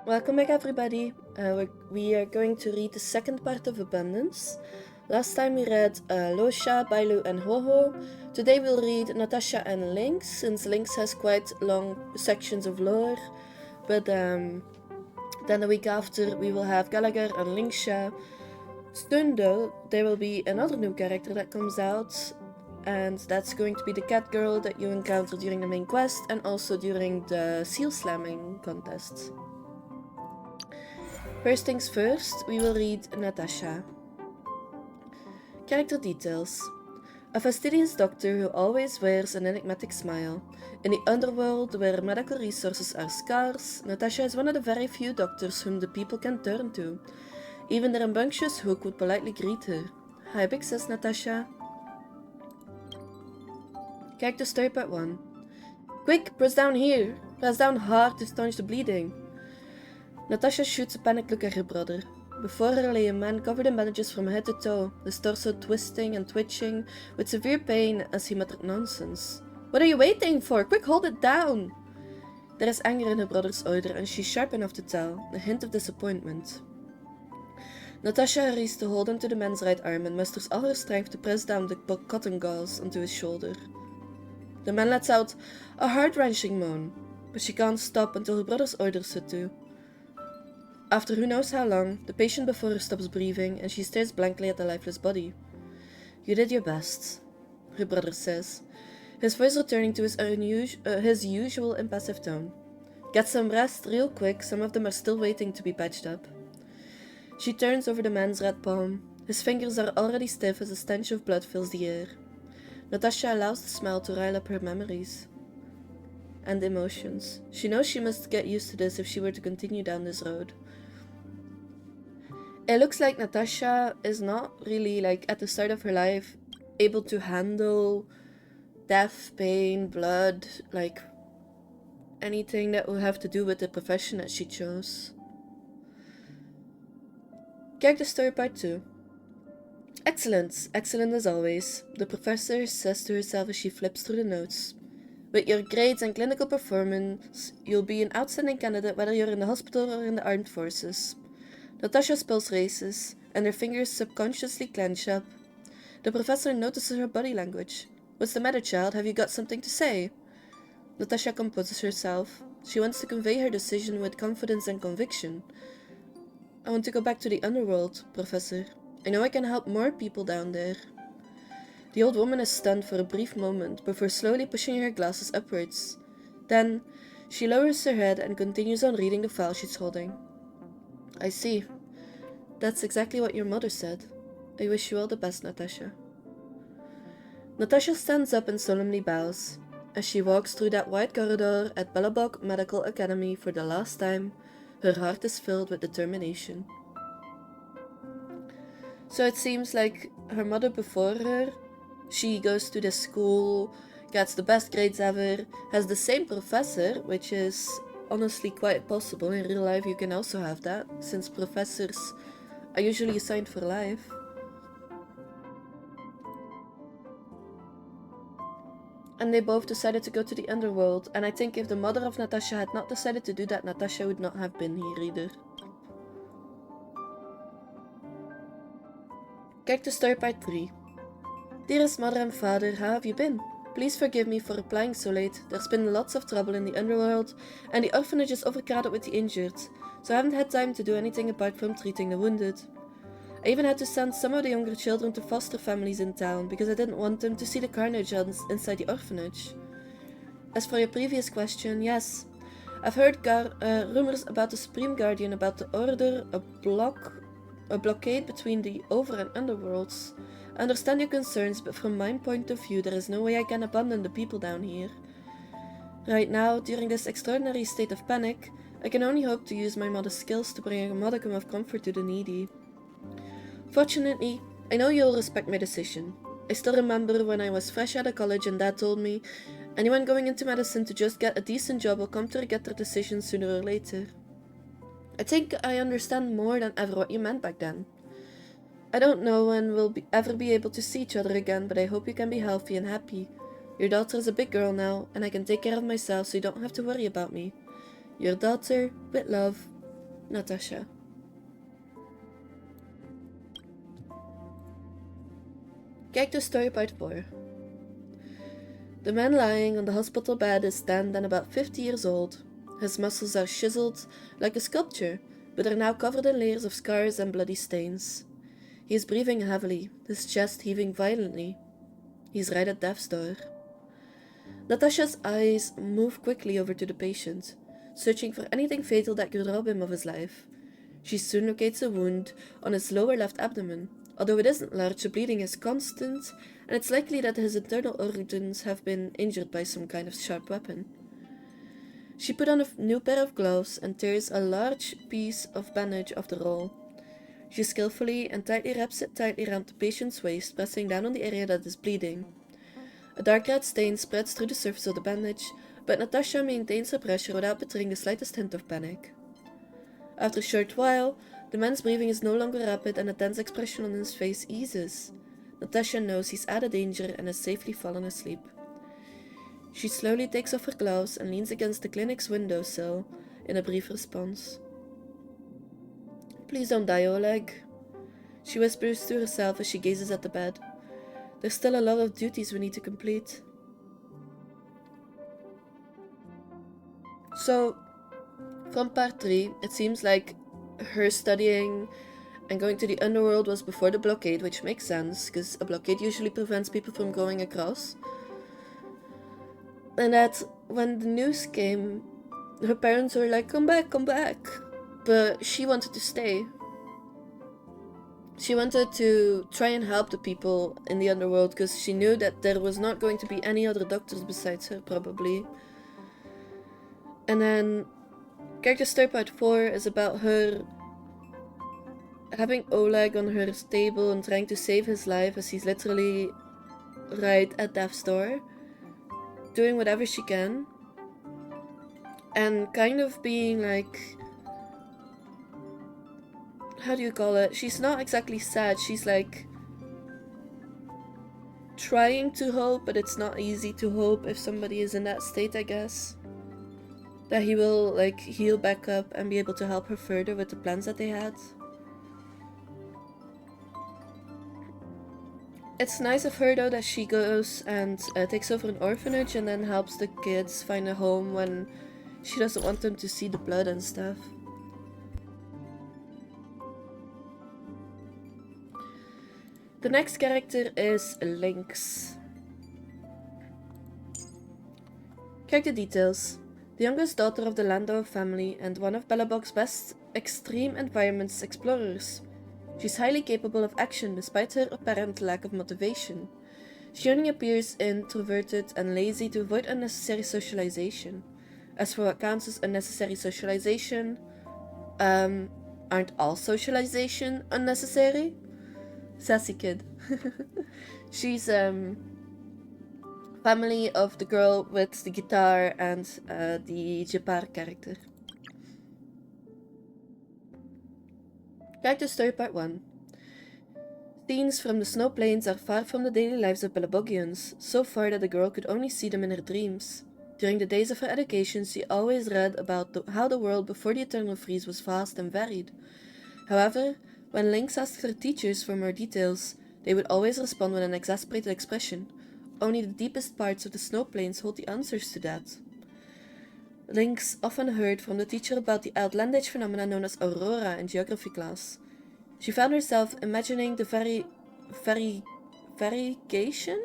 Welcome back, everybody. We are going to read the second part of Abundance. Last time we read Losha, Bailu, and Hoho. Today we'll read Natasha and Lynx, since Lynx has quite long sections of lore. But then the week after we will have Gallagher and Lynxia. Soon though, there will be another new character that comes out, and that's going to be the cat girl that you encounter during the main quest and also during the seal slamming contest. First things first, we will read Natasha. Character details. A fastidious doctor who always wears an enigmatic smile. In the underworld, where medical resources are scarce, Natasha is one of the very few doctors whom the people can turn to. Even the rambunctious Hook would politely greet her. Hi, big sis, Natasha. Character story part 1. Quick, press down here. Press down hard to staunch the bleeding. Natasha shoots a panicked look at her brother. Before her lay a man covered in bandages from head to toe, his torso twisting and twitching, with severe pain as he muttered nonsense. What are you waiting for? Quick, hold it down! There is anger in her brother's odor, and she's sharp enough to tell, a hint of disappointment. Natasha hurries to hold onto the man's right arm and musters all her strength to press down the cotton gauze onto his shoulder. The man lets out a heart-wrenching moan, but she can't stop until her brother's orders her to. After who knows how long, the patient before her stops breathing and she stares blankly at the lifeless body. You did your best, her brother says, his voice returning to his usual impassive tone. Get some rest real quick, some of them are still waiting to be patched up. She turns over the man's red palm. His fingers are already stiff as a stench of blood fills the air. Natasha allows the smell to rile up her memories and emotions. She knows she must get used to this if she were to continue down this road. It looks like Natasha is not really, at the start of her life, able to handle death, pain, blood, anything that will have to do with the profession that she chose. Character story part 2. Excellent as always, the professor says to herself as she flips through the notes. With your grades and clinical performance, you'll be an outstanding candidate whether you're in the hospital or in the armed forces. Natasha's pulse races, and her fingers subconsciously clench up. The professor notices her body language. What's the matter, child? Have you got something to say? Natasha composes herself. She wants to convey her decision with confidence and conviction. I want to go back to the underworld, Professor. I know I can help more people down there. The old woman is stunned for a brief moment before slowly pushing her glasses upwards. Then, she lowers her head and continues on reading the file she's holding. I see. That's exactly what your mother said. I wish you all the best, Natasha. Natasha stands up and solemnly bows. As she walks through that wide corridor at Belobog Medical Academy for the last time, her heart is filled with determination. So it seems like her mother before her, she goes to this school, gets the best grades ever, has the same professor, which is honestly quite possible. In real life you can also have that, since professors are usually assigned for life. And they both decided to go to the underworld, and I think if the mother of Natasha had not decided to do that, Natasha would not have been here either. Character story part 3. Dearest mother and father, how have you been? Please forgive me for replying so late. There's been lots of trouble in the underworld, and the orphanage is overcrowded with the injured, so I haven't had time to do anything apart from treating the wounded. I even had to send some of the younger children to foster families in town, because I didn't want them to see the carnage inside the orphanage. As for your previous question, yes, I've heard rumors about the Supreme Guardian about to order a blockade between the over and underworlds. I understand your concerns, but from my point of view, there is no way I can abandon the people down here. Right now, during this extraordinary state of panic, I can only hope to use my mother's skills to bring a modicum of comfort to the needy. Fortunately, I know you'll respect my decision. I still remember when I was fresh out of college and Dad told me, anyone going into medicine to just get a decent job will come to regret their decision sooner or later. I think I understand more than ever what you meant back then. I don't know when we'll ever be able to see each other again, but I hope you can be healthy and happy. Your daughter is a big girl now, and I can take care of myself so you don't have to worry about me. Your daughter, with love, Natasha. Kijk to story part 4. The man lying on the hospital bed is tanned and about 50 years old. His muscles are chiseled like a sculpture, but are now covered in layers of scars and bloody stains. He is breathing heavily, his chest heaving violently. He is right at death's door. Natasha's eyes move quickly over to the patient, searching for anything fatal that could rob him of his life. She soon locates a wound on his lower left abdomen. Although it isn't large, the bleeding is constant, and it's likely that his internal organs have been injured by some kind of sharp weapon. She put on a new pair of gloves and tears a large piece of bandage off the roll. She skillfully and tightly wraps it tightly around the patient's waist, pressing down on the area that is bleeding. A dark red stain spreads through the surface of the bandage, but Natasha maintains her pressure without betraying the slightest hint of panic. After a short while, the man's breathing is no longer rapid and a tense expression on his face eases. Natasha knows he's out of danger and has safely fallen asleep. She slowly takes off her gloves and leans against the clinic's windowsill in a brief response. "Please don't die, Oleg," she whispers to herself as she gazes at the bed. "There's still a lot of duties we need to complete." So, from part 3, it seems like her studying and going to the underworld was before the blockade, which makes sense, because a blockade usually prevents people from going across. And that when the news came, her parents were like, come back, but she wanted to stay. She wanted to try and help the people in the underworld, because she knew that there was not going to be any other doctors besides her, probably. And then character story part 4 is about her having Oleg on her table and trying to save his life as he's literally right at death's door, doing whatever she can, and kind of being like, how do you call it? She's not exactly sad, she's like trying to hope, but it's not easy to hope if somebody is in that state, I guess. That he will like heal back up and be able to help her further with the plans that they had. It's nice of her though that she goes and takes over an orphanage and then helps the kids find a home when she doesn't want them to see the blood and stuff. The next character is Lynx. Character details. The youngest daughter of the Landau family and one of Belobog's best extreme environments explorers. She's highly capable of action despite her apparent lack of motivation. She only appears introverted and lazy to avoid unnecessary socialization. As for what counts as unnecessary socialization, aren't all socialization unnecessary? Sassy kid. She's family of the girl with the guitar and the Japar character. Character story part 1. Scenes from the snow plains are far from the daily lives of Belobogians, so far that the girl could only see them in her dreams. During the days of her education, she always read about how the world before the eternal freeze was vast and varied. However, when Lynx asked her teachers for more details, they would always respond with an exasperated expression. Only the deepest parts of the snow plains hold the answers to that. Lynx often heard from the teacher about the outlandish phenomena known as aurora in geography class. She found herself imagining the variegation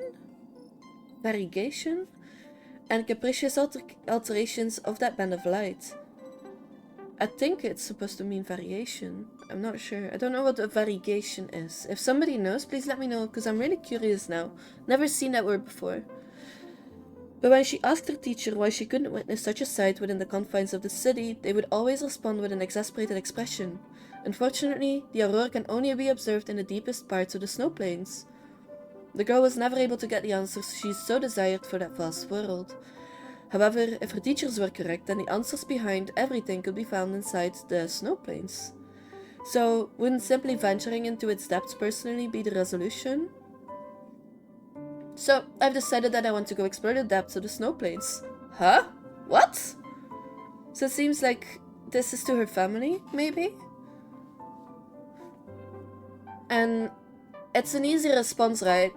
and capricious alterations of that band of light. I think it's supposed to mean variation. I'm not sure. I don't know what a variegation is. If somebody knows, please let me know, because I'm really curious now. Never seen that word before. But when she asked her teacher why she couldn't witness such a sight within the confines of the city, they would always respond with an exasperated expression. Unfortunately, the aurora can only be observed in the deepest parts of the snow plains. The girl was never able to get the answers she so desired for that vast world. However, if her teachers were correct, then the answers behind everything could be found inside the snow plains. So, wouldn't simply venturing into its depths personally be the resolution? So, I've decided that I want to go explore the depths of the snow plains. Huh? What? So it seems like this is to her family, maybe? And it's an easy response, right?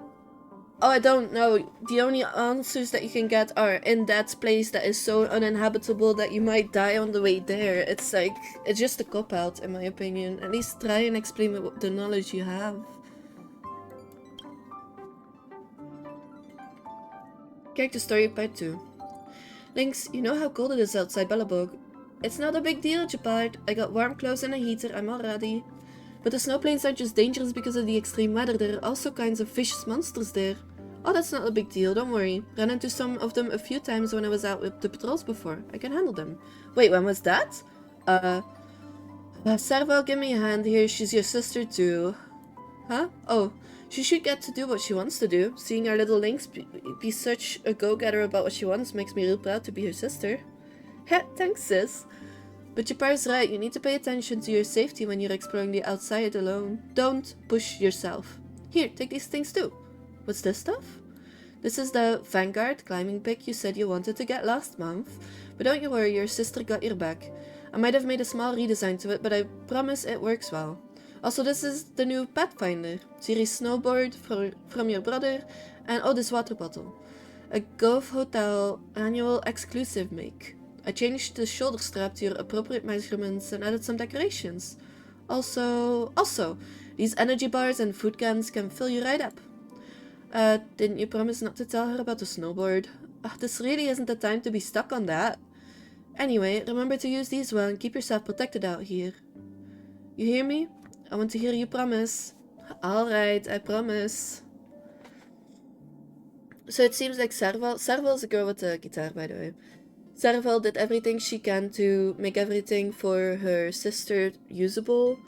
Oh, I don't know. The only answers that you can get are in that place that is so uninhabitable that you might die on the way there. It's like, it's just a cop-out, in my opinion. At least try and explain with the knowledge you have. Character story part 2. Lynx, you know how cold it is outside Belobog. It's not a big deal, Japard. I got warm clothes and a heater, I'm all ready. But the snowplains aren't just dangerous because of the extreme weather, there are also kinds of vicious monsters there. Oh, that's not a big deal, don't worry. Ran into some of them a few times when I was out with the patrols before. I can handle them. Wait, when was that? Serval, give me a hand here, she's your sister too. Huh? Oh, she should get to do what she wants to do. Seeing our little Lynx be such a go-getter about what she wants makes me real proud to be her sister. Heh, thanks sis. But Japar's right, you need to pay attention to your safety when you're exploring the outside alone. Don't push yourself. Here, take these things too. What's this stuff? This is the Vanguard climbing pick you said you wanted to get last month. But don't you worry, your sister got your back. I might have made a small redesign to it, but I promise it works well. Also, this is the new Pathfinder series snowboard from your brother, and oh, this water bottle. A Gove Hotel annual exclusive make. I changed the shoulder strap to your appropriate measurements and added some decorations. Also, these energy bars and food cans can fill you right up. Didn't you promise not to tell her about the snowboard? This really isn't the time to be stuck on that. Anyway, remember to use these well and keep yourself protected out here. You hear me? I want to hear you promise. Alright, I promise. So it seems like Serval is a girl with the guitar, by the way. Serval did everything she can to make everything for her sister usable.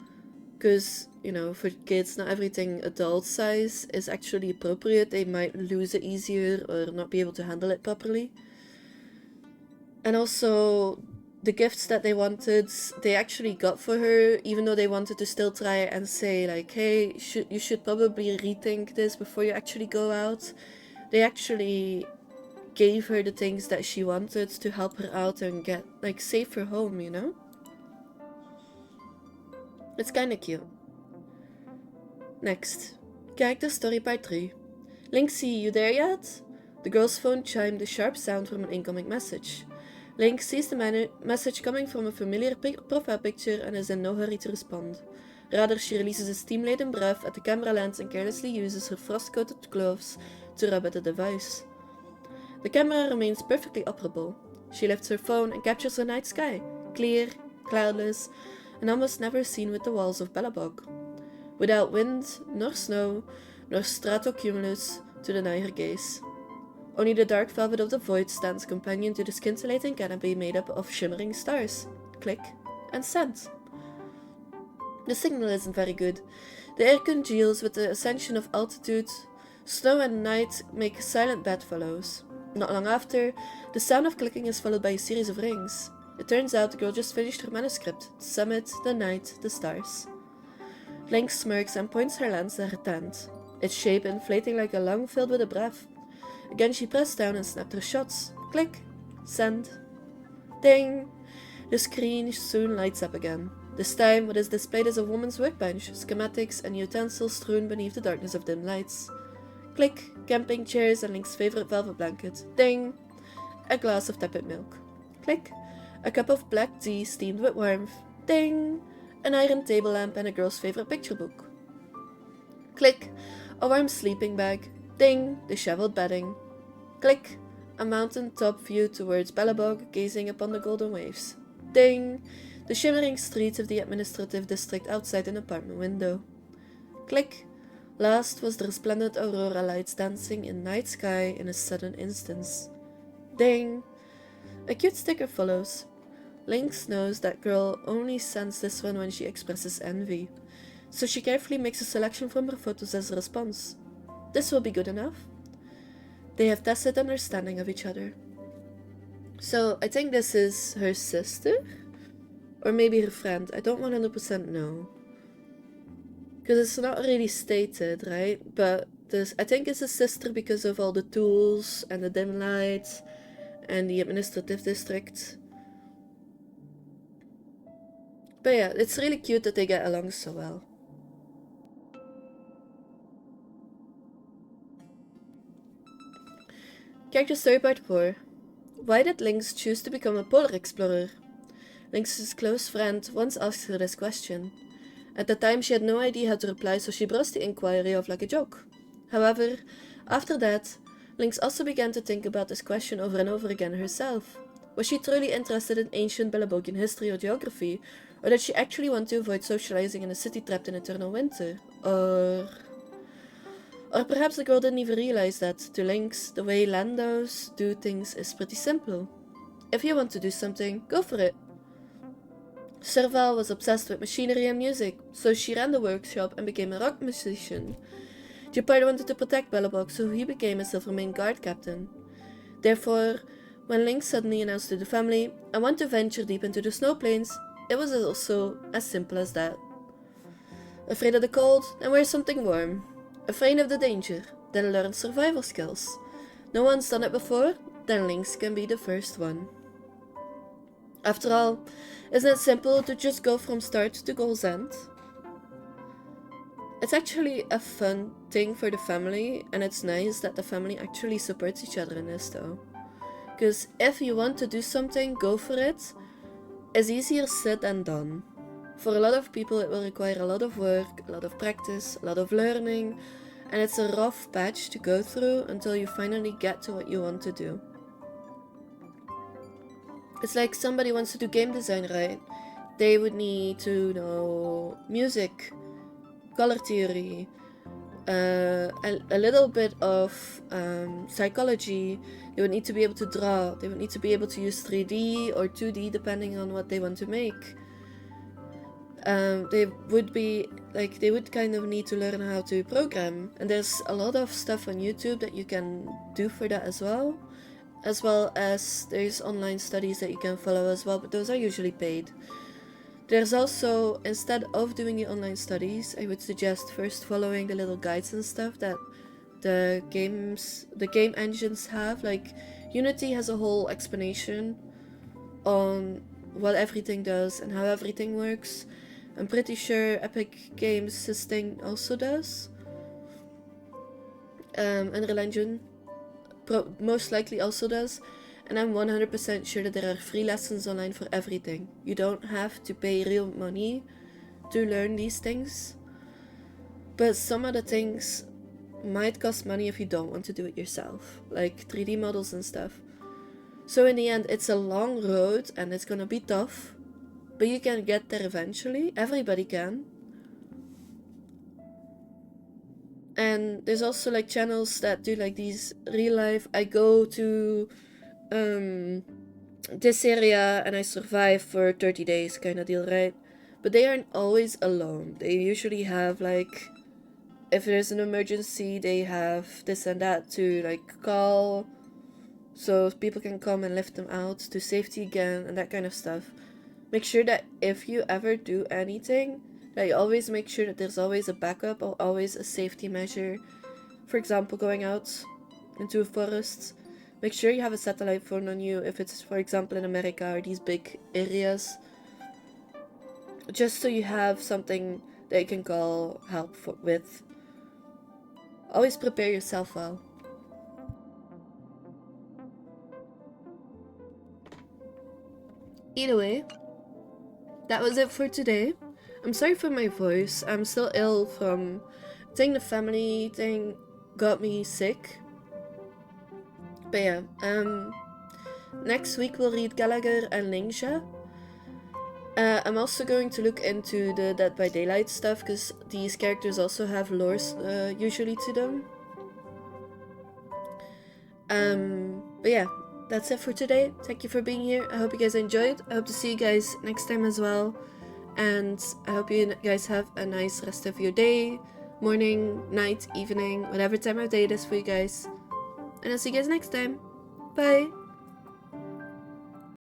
Because, you know, for kids, not everything adult size is actually appropriate. They might lose it easier or not be able to handle it properly. And also, the gifts that they wanted, they actually got for her, even though they wanted to still try and say, like, hey, you should probably rethink this before you actually go out. They actually gave her the things that she wanted to help her out and get, like, safe her home, you know? It's kinda cute. Next. Character story part 3. Lynxie, you there yet? The girl's phone chimed a sharp sound from an incoming message. Lynx sees the message coming from a familiar profile picture and is in no hurry to respond. Rather, she releases a steam-laden breath at the camera lens and carelessly uses her frost-coated gloves to rub at the device. The camera remains perfectly operable. She lifts her phone and captures the night sky, clear, cloudless, and almost never seen with the walls of Belobog. Without wind, nor snow, nor stratocumulus to deny her gaze. Only the dark velvet of the void stands companion to the scintillating canopy made up of shimmering stars. Click and send. The signal isn't very good. The air congeals with the ascension of altitude. Snow and night make silent bedfellows. Not long after, the sound of clicking is followed by a series of rings. It turns out the girl just finished her manuscript, The Summit, the Night, the Stars. Lynx smirks and points her lens at her tent, its shape inflating like a lung filled with a breath. Again she pressed down and snapped her shots. Click. Send. Ding! The screen soon lights up again. This time what is displayed is a woman's workbench, schematics and utensils strewn beneath the darkness of dim lights. Click. Camping chairs and Lynx's favorite velvet blanket. Ding! A glass of tepid milk. Click. A cup of black tea steamed with warmth. Ding! An iron table lamp and a girl's favorite picture book. Click. A warm sleeping bag. Ding! Disheveled bedding. Click. A mountain-top view towards Belobog, gazing upon the golden waves. Ding! The shimmering streets of the administrative district outside an apartment window. Click. Last was the resplendent aurora lights dancing in night sky in a sudden instance. Ding! A cute sticker follows. Lynx knows that girl only sends this one when she expresses envy, so she carefully makes a selection from her photos as a response. This will be good enough. They have tacit understanding of each other. So I think this is her sister? Or maybe her friend, I don't 100% know. Because it's not really stated, right? But I think it's a sister because of all the tools and the dim lights and the administrative district. But yeah, it's really cute that they get along so well. Character story part 4. Why did Lynx choose to become a polar explorer? Lynx's close friend once asked her this question. At the time she had no idea how to reply, so she brushed the inquiry off like a joke. However, after that, Lynx also began to think about this question over and over again herself. Was she truly interested in ancient Belobogian history or geography, or did she actually want to avoid socializing in a city trapped in eternal winter? Or perhaps the girl didn't even realize that, to Lynx, the way Landos do things is pretty simple. If you want to do something, go for it. Serval was obsessed with machinery and music, so she ran the workshop and became a rock musician. Jupiter wanted to protect Belobog, so he became a Silvermane guard captain. Therefore, when Lynx suddenly announced to the family, "I want to venture deep into the snow plains," it was also as simple as that. Afraid of the cold? Then wear something warm. Afraid of the danger? Then learn survival skills. No one's done it before? Then Lynx can be the first one. After all, isn't it simple to just go from start to goal's end? It's actually a fun thing for the family, and it's nice that the family actually supports each other in this though. Because if you want to do something, go for it. It's easier said than done. For a lot of people it will require a lot of work, a lot of practice, a lot of learning, and it's a rough patch to go through until you finally get to what you want to do. It's like somebody wants to do game design, right? They would need to know music, color theory, a little bit of psychology. They would need to be able to draw. They would need to be able to use 3D or 2D depending on what they want to make. They would kind of need to learn how to program, and there's a lot of stuff on YouTube that you can do for that as well as there's online studies that you can follow as well, but those are usually paid. There's also, instead of doing the online studies, I would suggest first following the little guides and stuff that the game engines have. Like Unity has a whole explanation on what everything does and how everything works. I'm pretty sure Epic Games System also does. Unreal Engine most likely also does. And I'm 100% sure that there are free lessons online for everything. You don't have to pay real money to learn these things. But some of the things might cost money if you don't want to do it yourself. Like 3D models and stuff. So in the end, it's a long road and it's gonna be tough. But you can get there eventually. Everybody can. And there's also like channels that do like these real life, I go to this area and I survive for 30 days kind of deal, right? But they aren't always alone. They usually have like, if there's an emergency, they have this and that to like call so people can come and lift them out to safety again and that kind of stuff. Make sure that if you ever do anything, that you always make sure that there's always a backup or always a safety measure. For example, going out into a forest, make sure you have a satellite phone on you if it's, for example, in America or these big areas. Just so you have something that you can call help with. Always prepare yourself well. Either way, that was it for today. I'm sorry for my voice. I'm still ill from, I think the family thing got me sick. But yeah, next week we'll read Gallagher and Lingsha. I'm also going to look into the Dead by Daylight stuff, because these characters also have lores usually to them. But yeah, that's it for today. Thank you for being here. I hope you guys enjoyed. I hope to see you guys next time as well. And I hope you guys have a nice rest of your day, morning, night, evening, whatever time of day it is for you guys. And I'll see you guys next time. Bye!